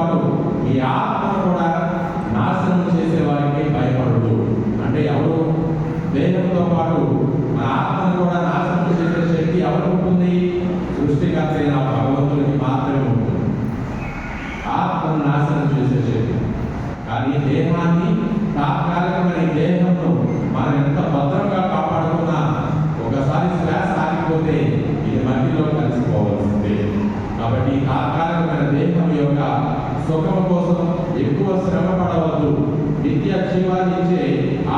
పాటు మీ ఆత్మను కూడా నాశనం చేసే వారికి భయపడదు. అంటే ఎవరు? దేహంతో పాటు మన ఆత్మను కూడా నాశనం చేసే శక్తి ఎవరికి ఉంటుంది? సృష్టికర్త అయిన భగవంతుడికి మాత్రమే ఉంటుంది ఆత్మను నాశనం చేసే శక్తి. కానీ దేహాన్ని, తాత్కాలికమైన దేహంను మనం ఎంత భద్రంగా కాపాడుకున్నా ఒకసారి శ్వాస ఆగిపోతే ఇది మట్టిలో కలిసిపోవాల్సిందే. కాబట్టి తాత్కాలికమైన దేహం యొక్క సుఖం కోసం ఎక్కువ శ్రమ పడవద్దు. నిత్య జీవాన్ని ఇచ్చే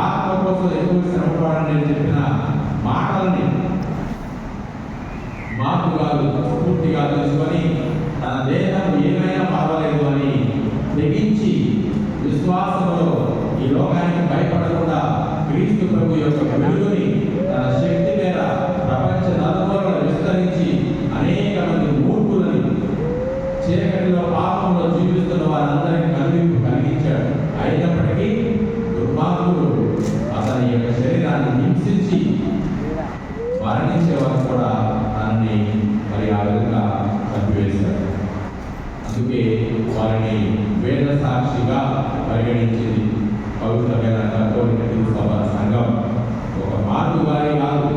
ఆత్మ కోసం ఎక్కువ శ్రమ పడని నేను చెప్పిన మాటల్ని మార్పుగా స్ఫూర్తిగా తీసుకొని తన దేహం ఏమైనా పర్వాలేదు అని తెగించి విశ్వాసంలో ఈ లోకానికి భయపడకుండా క్రీస్తు ప్రభు యొక్క వెలుగుని తన శక్తి మీద ప్రపంచ నలుమూలలు విస్తరించి అనేక మంది మూర్ఖులని, చీకటిలో పాపంలో జీవిస్తున్న వారందరికీ కనువిప్పు కలిగించాడు. అయినప్పటికీ దుర్మార్గుడు అతని యొక్క శరీరాన్ని హింసించి మరణించే వరకు కూడా తనని మరి ఆ విధంగా చంపివేశాడు. అందుకే వారిని వేద సాక్షిగా పరిగణించింది పవిత్రమైన కథోలిక సభ సంఘం. ఒక మార్పు వారి కాదు,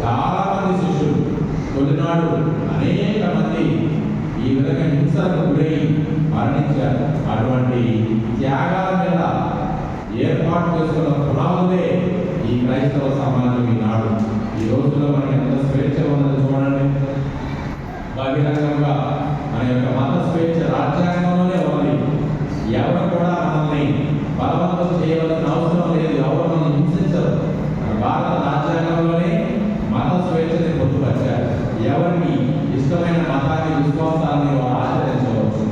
చాలా మంది శిష్యులు తొలినాడు అనేక మంది ఈ విధంగా హింసలకు గురై మరణించారు. అటువంటి త్యాగాల మీద ఏర్పాటు చేసుకున్న పునాదులే ఈ క్రైస్తవ సమాజం ఈనాడు. ఈ రోజుల్లో మనకి ఎంత స్వేచ్ఛ ఉన్నది చూడండి. బహిరంగంగా మన యొక్క మత స్వేచ్ఛ రాజ్యాంగంలోనే ఉంది. ఎవరు కూడా మనల్ని బలవంతం చేయవలసిన అవసరం లేదు. ఎవరు మనం హింసించరు. మన భారత రాజ్యాంగంలోనే మత స్వేచ్ఛని పొందుపరిచారు. ఎవరికి ఇష్టమైన మతాన్ని, విశ్వాసాన్ని వారు ఆచరించవచ్చు.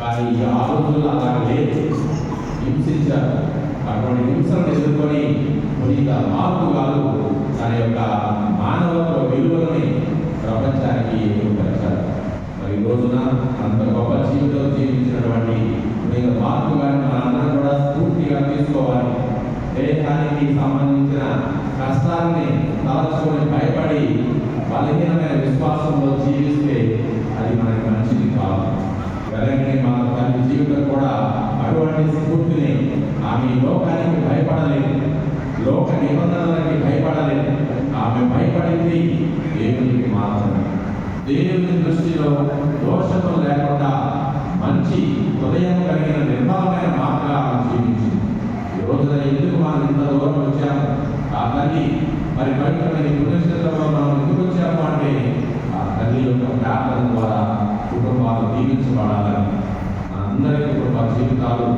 కానీ ఆ రోజుల్లో అలా లేదు, హింసించారు. అటువంటి హింసలను ఎదుర్కొని పునీత మార్పు గారు తన యొక్క మానవత్వ విలువలని ప్రపంచానికి ఎదురుపరిచారు. మరి ఈ రోజున అంత గొప్ప జీవితం జీవించినటువంటి పునీత మార్పు గారిని మనందరం కూడా స్ఫూర్తిగా తీసుకోవాలి. దేశానికి సంబంధించిన కష్టాన్ని తలచుకొని భయపడి బలహీనమైన విశ్వాసంలో జీవిస్తే అది మనకి మంచిది కాదు. వెలగని మన తల్లి జీవితం కూడా అటువంటి స్ఫూర్తిని, ఆమె లోకానికి భయపడలేదు, లోక నిబంధనలకి భయపడలేదు. ఆమె భయపడింది దేవునికి మాత్రమే. దేవుని దృష్టిలో దోషము లేకుండా మంచి హృదయం కలిగిన నిర్మలమైన మార్గంగా ఆమె జీవించింది. ఈ రోజున ఎందుకు మనం ఇంత దూరం వచ్చాము? ఆ తల్లి మరి పవిత్రమైన పుణ్యక్షేత్రంలో మనం ఎందుకు వచ్చాము అంటే ఆ తల్లి యొక్క ప్రార్థన ద్వారా కుటుంబాలు దీవించబడాలని, మనందరి కుటుంబ జీవితాలు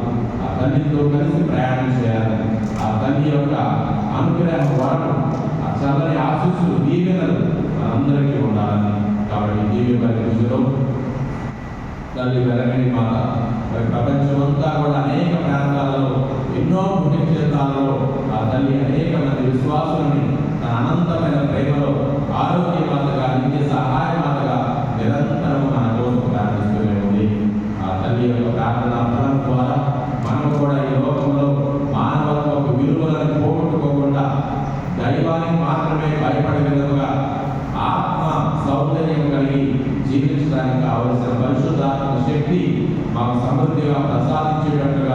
ఆ తల్లితో కలిసి ప్రయాణం చేయాలని, ఆ తల్లి యొక్క అనుగ్రహ వరం, ఆ చల్లని ఆశీస్సులు, దీవెనలు మనందరికీ ఉండాలని. కాబట్టి దీవెనల దిశలో తల్లి వెలగని మాత మరి ప్రపంచమంతా కూడా అనేక ప్రాంతాలలో, ఎన్నో పుణ్యక్షేత్రాలలో ఆ తల్లి అనేక మంది విశ్వాసులని తన అనంతమైన ప్రేమలో ఆరోగ్యమాతగా, నిత్య సహాయమాతగా నిరంతరం మన కోసం ప్రార్థిస్తూనే ఉంది. ఆ తల్లి యొక్క ప్రార్థన ఫలం ద్వారా మనం కూడా ఈ లోకంలో మానవత్వపు విలువలను పోగొట్టుకోకుండా దైవానికి మాత్రమే భయపడే విధంగా ఆత్మ సౌందర్యం కలిగి జీవించడానికి కావలసిన పరిశుద్ధాత్మ శక్తి మాకు సమృద్ధిగా ప్రసాదించేటట్టుగా